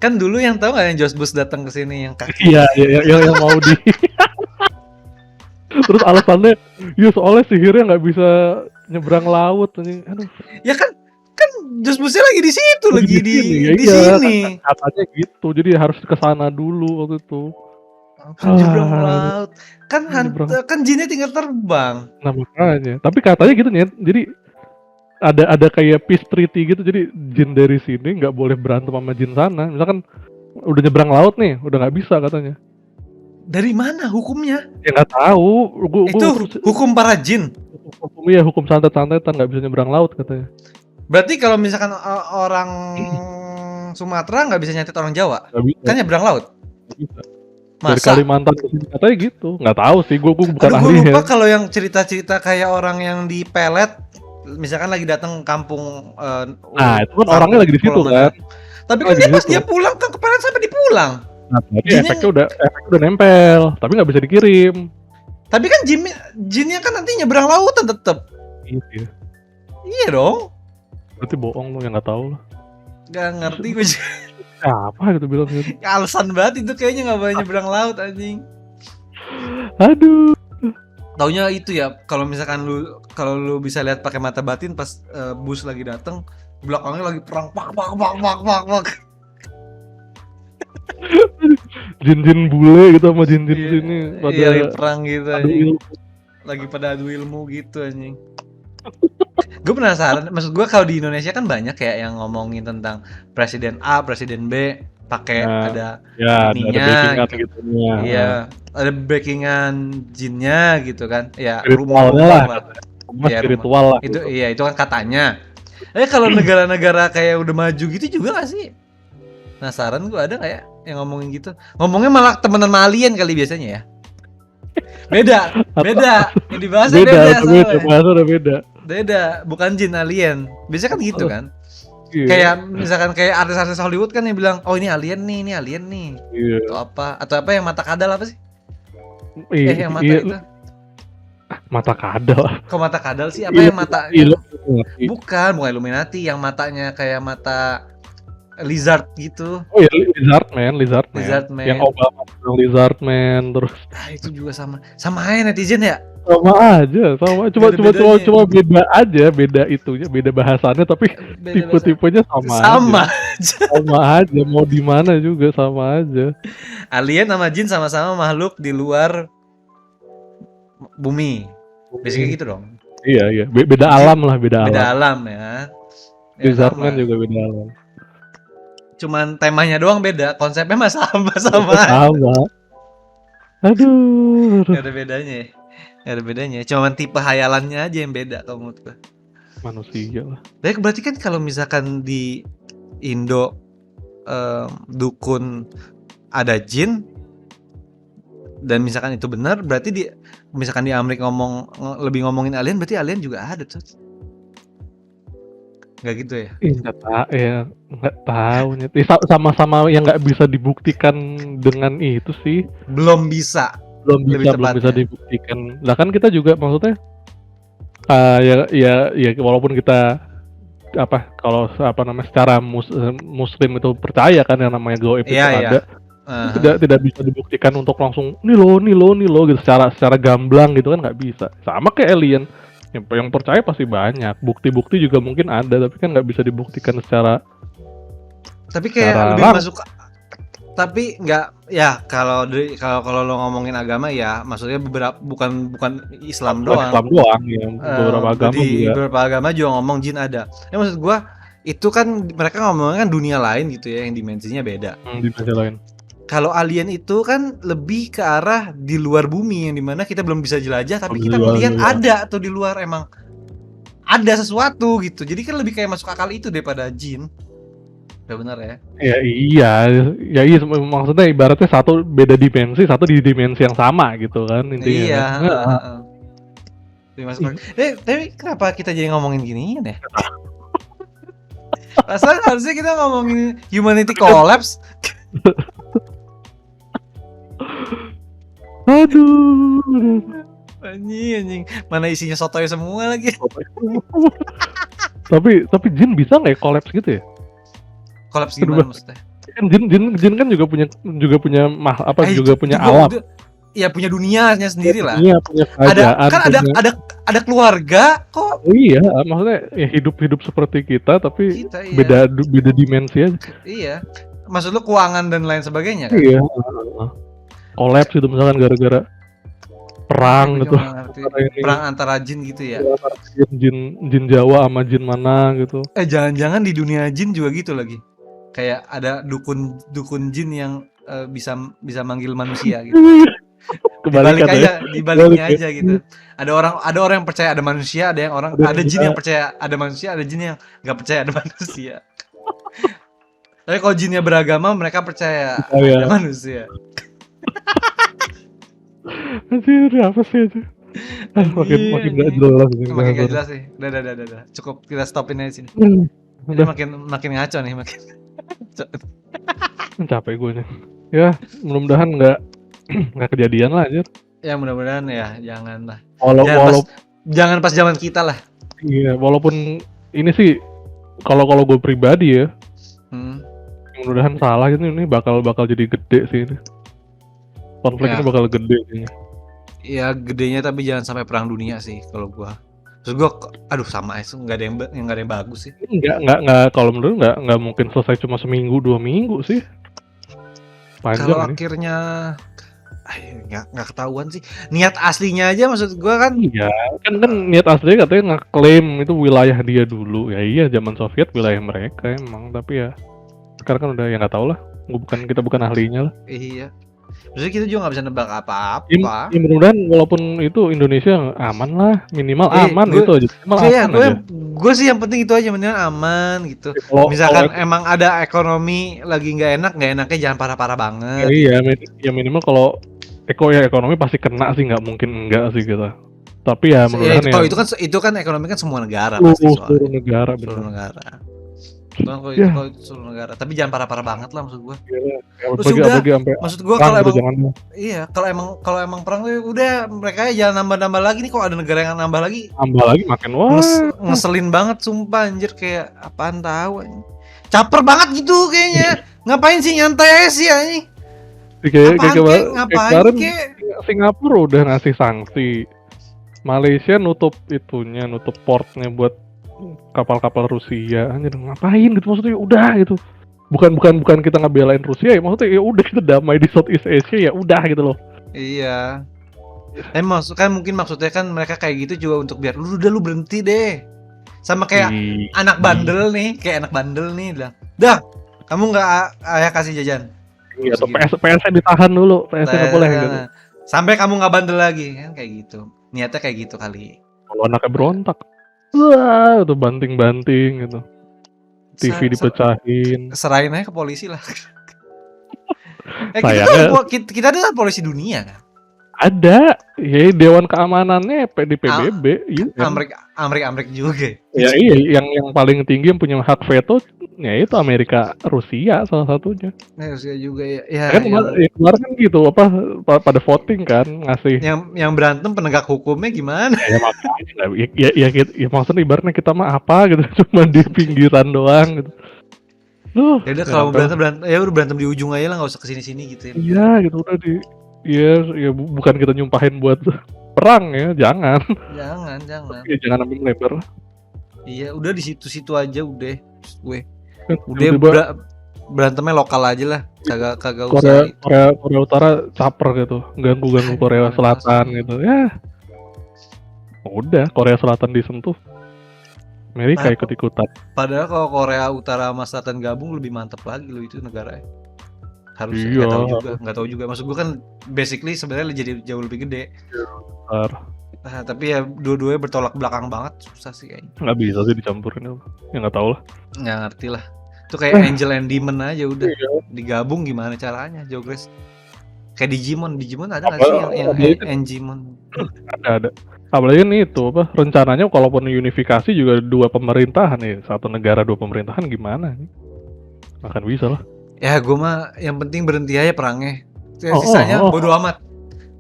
kan dulu yang tahu nggak yang George Bush datang ke sini yang kaki. Iya, yang mau di. Terus alasannya, ya soalnya sihirnya nggak bisa nyebrang laut. Aduh. Ya kan George Bush lagi di situ, lagi di sini. Katanya gitu, jadi harus ke sana dulu waktu itu. Nyebrang laut. Kan jinnya tinggal terbang. Nah makanya. Tapi katanya gitu nih, jadi ada kayak peace treaty gitu, jadi jin dari sini nggak boleh berantem sama jin sana. Misalkan udah nyebrang laut nih, udah nggak bisa katanya. Dari mana hukumnya? Ya nggak tahu, gua Itu hukum para jin. hukum ya hukum santet-santetan nggak bisa nyebrang laut katanya. Berarti kalau misalkan orang Sumatera nggak bisa nyantet orang Jawa, Nggak bisa, kan nyebrang laut. nggak bisa. Dari Masa? Kalimantan ke sini katanya gitu, nggak tahu sih, gua bukan Aduh, gue ahli lupa ya. kalau yang cerita-cerita kayak orang yang di pelet, misalkan lagi datang kampung. Nah itu kan orangnya lagi di situ Pulau kan. Madura. Tapi kan Lagi dia di pas situ. dia pulang ke pelet sampai dipulang. Nah, berarti Jinnya, efeknya udah nempel, tapi nggak bisa dikirim. tapi kan jinnya kan nanti nyebrang lautan tetep. Iya. Iya dong. Berarti bohong lo yang nggak tahu lah. Gak ngerti gue. Apa gitu bilang gitu. Alasan banget itu kayaknya nggak boleh nyebrang laut anjing. Aduh. Taunya itu ya, kalau misalkan kalau lu bisa lihat pakai mata batin pas bus lagi datang, belakangnya lagi perang pak. Jin-jin bule gitu sama jin-jin sini pada Iya, lagi perang gitu adu anjing. ilmu. Lagi pada adu ilmu gitu anjing. Gue penasaran, maksud gue kalau di Indonesia kan banyak kayak yang ngomongin tentang presiden A, presiden B pakai Nah, ada ya ada ininya backingan gitu. gitu. Iya, ada backingan jinnya gitu kan. Ya, Spiritualnya lah, rumah. Ya, spiritual lah. Itu iya, itu kan katanya. Kalau negara-negara kayak udah maju gitu juga gak sih? Penasaran gue ada kayak yang ngomongin gitu. Ngomongnya malah temenan sama alien kali biasanya ya. Beda. Yang dibahas beda. Beda, bukan jin, alien. Biasanya kan gitu kan. Iya. Kayak misalkan kayak artis-artis Hollywood kan yang bilang, "Oh, ini alien nih." Iya. Atau apa yang mata kadal apa sih? Iya, Yang mata iya. itu. Mata kadal. Kok mata kadal sih? Apa yang mata? Illuminati. Bukan Illuminati, yang matanya kayak mata lizard gitu. Oh ya, Lizardman. Lizardman. Yang Obama bilang Lizardman terus. Itu juga sama aja netizen ya. Sama aja, cuma beda aja, beda bahasannya tapi tipe-tipenya sama aja, mau di mana juga sama aja. Alien sama jin sama-sama makhluk di luar bumi. Biasanya gitu dong. Iya, beda alam lah, beda alam ya. Lizardman juga beda alam. Cuman temanya doang beda, konsepnya mah sama. Aduh. Gak ada bedanya. Cuman tipe hayalannya aja yang beda kalau menurut gue. Manusia lah. Tapi berarti kan kalau misalkan di Indo dukun ada jin dan misalkan itu benar, berarti misalkan di Amerika lebih ngomongin alien, berarti alien juga ada tuh. Nggak gitu ya? Nggak tahu nih. Sama-sama yang nggak bisa dibuktikan dengan itu sih. Belum bisa dibuktikan. Lah kan kita juga maksudnya ya walaupun kita kalau secara muslim itu percaya kan yang namanya gaib itu ada. Tidak bisa dibuktikan untuk langsung nih lo gitu secara gamblang gitu kan nggak bisa. Sama kayak alien. Yang percaya pasti banyak, bukti-bukti juga mungkin ada, tapi kan nggak bisa dibuktikan secara. Tapi kayak lebih masuk. Tapi nggak ya kalau lo ngomongin agama ya, maksudnya bukan Islam doang. Islam doang ya, beberapa agama juga. Beberapa agama juga ngomong jin ada. Ya maksud gua itu kan mereka ngomongnya kan dunia lain gitu ya, yang dimensinya beda. Dimensi lain. Kalau alien itu kan lebih ke arah di luar bumi yang dimana kita belum bisa jelajah, tapi kita melihat ada tuh di luar emang ada sesuatu gitu. Jadi kan lebih kayak masuk akal itu daripada jin. Udah benar ya? Iya, maksudnya ibaratnya satu beda dimensi, satu di dimensi yang sama gitu kan intinya. Iya. Tapi kenapa kita jadi ngomongin ginian ya? Rasanya harusnya kita ngomongin humanity collapse. Aduh. Anjing. Mana isinya sotoy semua lagi. Tapi jin bisa nggak ya collapse gitu ya? Collapse gimana maksudnya? Kan jin kan juga punya juga punya alam. Ya punya dunianya sendiri lah. Iya, punya kerajaan. Ada keluarga kok. Oh iya, maksudnya ya hidup seperti kita tapi iya. beda dimensi aja. Iya. Maksud lu keuangan dan lain sebagainya kan? Iya. Collapse gitu misalkan gara-gara perang Gue gitu juga nggak ngerti. antara ini Perang antara jin gitu ya? antara jin jin Jawa sama jin mana gitu. Jangan-jangan di dunia jin juga gitu lagi. Kayak ada dukun dukun jin yang bisa bisa manggil manusia gitu. Dibalik Kebalikan ya, aja, kebalik dibaliknya ya. aja gitu. Ada orang yang percaya ada manusia, ada jin yang percaya ada manusia, ada jin yang nggak percaya ada manusia. Tapi kalau jinnya beragama, mereka percaya ada manusia. Anjir, apa sih itu? Makin gak jelas ini Makin gak bahasan. jelas nih. Udah. Cukup kita stopin aja sini. Ini Udah, makin ngaco nih, makin. capek gue nih. Ya, mudah-mudahan nggak kejadian lah anjir. Ya mudah-mudahan ya, jangan lah. Jangan pas zaman kita lah. Iya, walaupun ini sih kalau gue pribadi ya, mudah-mudahan salah gitu, ini bakal jadi gede sih ini. Konflik ini bakal gede sih. Ya gedenya tapi jangan sampai perang dunia sih kalau gua. Terus gua aduh sama aja nggak ada yang bagus sih. Enggak, kalau menurut nggak mungkin selesai cuma seminggu 2 minggu sih. Panjang kalau ini. Akhirnya nggak ketahuan sih. Niat aslinya aja maksud gua kan. Iya, kan niat aslinya katanya ngeklaim itu wilayah dia dulu. Ya iya, zaman Soviet wilayah mereka emang, tapi ya sekarang kan udah ya nggak tahu lah. Kita bukan ahlinya lah. Iya. Maksudnya kita juga nggak bisa nebak apa-apa. Ya mudah-mudahan walaupun itu Indonesia aman lah, minimal aman gitu aja. Gue sih yang penting itu aja, mendingan aman gitu. Misalkan emang ada ekonomi lagi nggak enaknya jangan parah-parah banget. Ya minimal kalau ekonomi pasti kena sih, nggak mungkin enggak sih kita. Tapi ya mudah-mudahan kalau itu kan ekonomi kan semua negara pasti seluruh negara. Kalau itu seluruh negara, tapi jangan parah-parah banget lah maksud gua. Maksud gua kalau emang perang tuh udah mereka jangan nambah-nambah lagi nih, kok ada negara yang nambah lagi makin wah ngeselin banget sumpah anjir, kayak apaan tahu anjing. Caper banget gitu kayaknya. Ngapain sih, nyantai aja sih anjing. Kemarin Singapura udah ngasih sanksi. Malaysia nutup portnya buat kapal-kapal Rusia. Anjir, ngapain gitu, maksudnya udah gitu. Bukan kita ngebelain Rusia ya, maksudnya ya udah kita damai di Southeast Asia ya udah gitu loh. Iya. Mungkin maksudnya kan mereka kayak gitu juga untuk biar lu berhenti deh. Sama kayak anak bandel nih bilang, "Dah, kamu enggak ayah kasih jajan." Iya, atau PS ditahan dulu, PS nggak boleh gitu. Sampai kamu nggak bandel lagi kan, kayak gitu. Niatnya kayak gitu kali. Kalau anaknya berontak, wah itu banting-banting gitu. TV dipecahin. Serahin aja ke polisi lah. Kita kan polisi dunia kan. Ada, ya Dewan Keamanannya di PBB, Amerika juga. Ya iya, yang paling tinggi yang punya hak veto, ya itu Amerika, Rusia salah satunya. Rusia juga ya. Kan kemarin kan gitu, pada voting kan ngasih. Yang berantem penegak hukumnya gimana? Ya makanya, ya maksudnya ibaratnya kita mah apa gitu, cuma di pinggiran doang gitu. Ya udah kalau udah berantem di ujung aja lah, nggak usah kesini-sini gitu ya. Iya gitu udah ya bukan kita nyumpahin buat perang ya, jangan. Ya, jangan ambil melebar. Iya, udah di situ-situ aja udah. Udah berantemnya lokal aja lah, kagak usah. Korea Utara caper gitu, ganggu Korea Selatan gitu ya. Udah Korea Selatan disentuh, Amerika ikut-ikutan. Padahal kalau Korea Utara sama Selatan gabung lebih mantap lagi loh itu negaranya. Harusnya nggak tahu juga. Maksud gue kan basically sebenarnya jadi jauh lebih gede. Tapi ya dua-duanya bertolak belakang banget, susah sih kayaknya. Nggak bisa sih dicampurin, ya nggak tahu lah. Nggak ngerti lah. Itu kayak Angel and Demon aja udah. Digabung gimana caranya, Jogres? Kayak Digimon ada nggak sih yang Angimon? Ada. Apalagi nih itu rencananya kalaupun unifikasi juga 2 pemerintahan nih, 1 negara 2 pemerintahan gimana nih? Akan bisa lah. Ya gue mah yang penting berhenti aja perangnya. Sisanya bodo amat.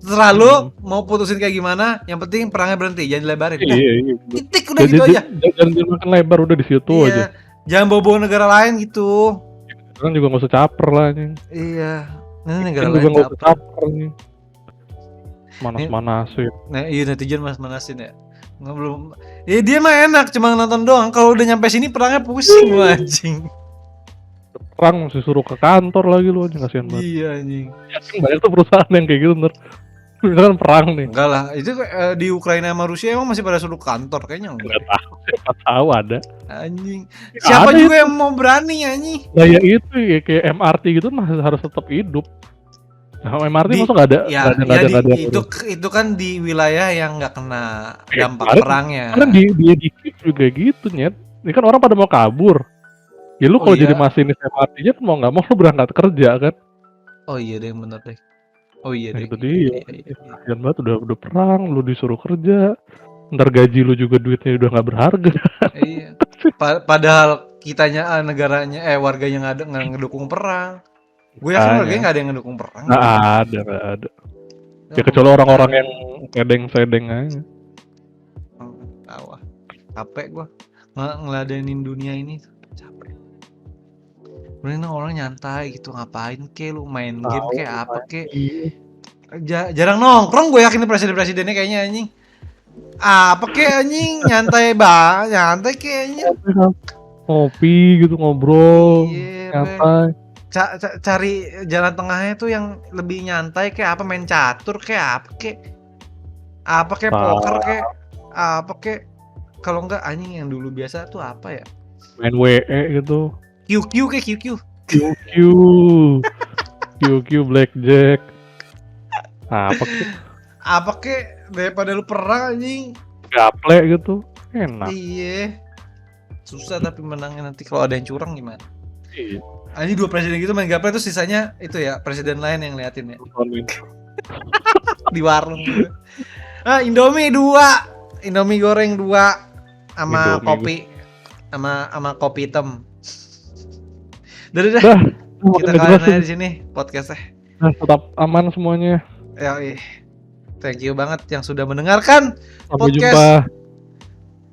Terserah lu mau putusin kayak gimana, yang penting perangnya berhenti, jangan dilebarin. Iya. Titik udah gitu aja. Jangan makin lebar, udah di situ aja. Jangan bawa negara lain gitu. Kan juga nggak usah caper lah nih. Iya. Ini negara lain nggak usah caper nih. Manas-manasin. Nah, iya netizen manas-manasin ya. Belum. Ya dia mah enak, cuma nonton doang. Kalau udah nyampe sini perangnya pusing lu anjing. Perang mesti suruh ke kantor lagi lu anjing, kasihan banget. Iya anjing. Banyak tuh perusahaan yang kayak gitu bener. Misalkan perang nih. Enggak lah, itu di Ukraina sama Rusia emang masih pada suruh kantor kayaknya enggak. Enggak tahu, siapa tahu ada. Anjing. Siapa Ada juga itu. yang mau berani anjing? Nah ya itu ya kayak MRT gitu masih harus tetap hidup. Nah, MRT Di masa nggak ada ya, nggak ada nggak ada yang urus. itu kan di wilayah yang nggak kena dampak Kemarin perangnya. kan di Kiev juga gitu nyet. Ini kan orang pada mau kabur. Ya lu Oh kalau jadi iya. masinis MRT-nya kan mau nggak mau lu berangkat kerja kan. Oh iya deh, bener deh. Oh iya Nah deh. itu dia. Iya. Kasian banget udah perang, lu disuruh kerja. Ntar gaji lu juga duitnya udah nggak berharga. Iya. Padahal kitanya negaranya warganya nggak ngedukung perang. Gue yakin warganya nggak ada yang ngedukung perang. Nggak ada. Ya kecuali orang-orang yang sedeng-sedeng aja. Tahu ah. Capek gue ngeladenin dunia ini. Capek. Bener orang nyantai gitu, ngapain ke lu main game kayak apa ke? Jarang nongkrong gue yakin presiden-presidennya kayaknya anjing. Apa ke anjing nyantai kayaknya. Ngopi gitu ngobrol. Iya, nyantai. Cari jalan tengahnya tuh yang lebih nyantai kayak apa, main catur kayak apa kayak poker kayak apa kayak, kalau enggak anjing yang dulu biasa tuh apa ya, main WE gitu. QQ QQ blackjack. apa kayak daripada lu perang anjing. Gaple gitu enak. Iya, susah tapi menangnya nanti kalau ada yang curang gimana. Iya. Ini 2 presiden gitu main gaple, terus sisanya itu ya presiden lain yang liatin ya di warung gitu. Indomie goreng 2 sama kopi sama kopi hitam. Udah. Kita kalian aja di sini podcastnya. Tetap aman semuanya. Ya, thank you banget yang sudah mendengarkan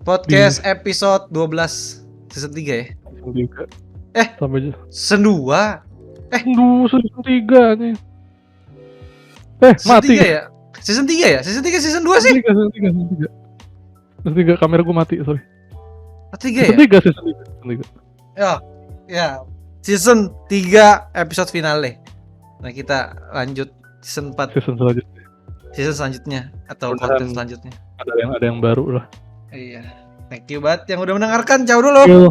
podcast episode 12 season 3 ya. Sampai season 2. Season 3 nih. Mati. Season 3 ya? Season 3 season 2 sih? Season 3 kamera gue mati, sorry. 3 ya? Season 3. Ya. Season 3 episode finale. Nah, kita lanjut season 4. Season selanjutnya atau konten selanjutnya. Ada yang baru lah. Iya. Thank you banget yang udah mendengarkan. Ciao dulu.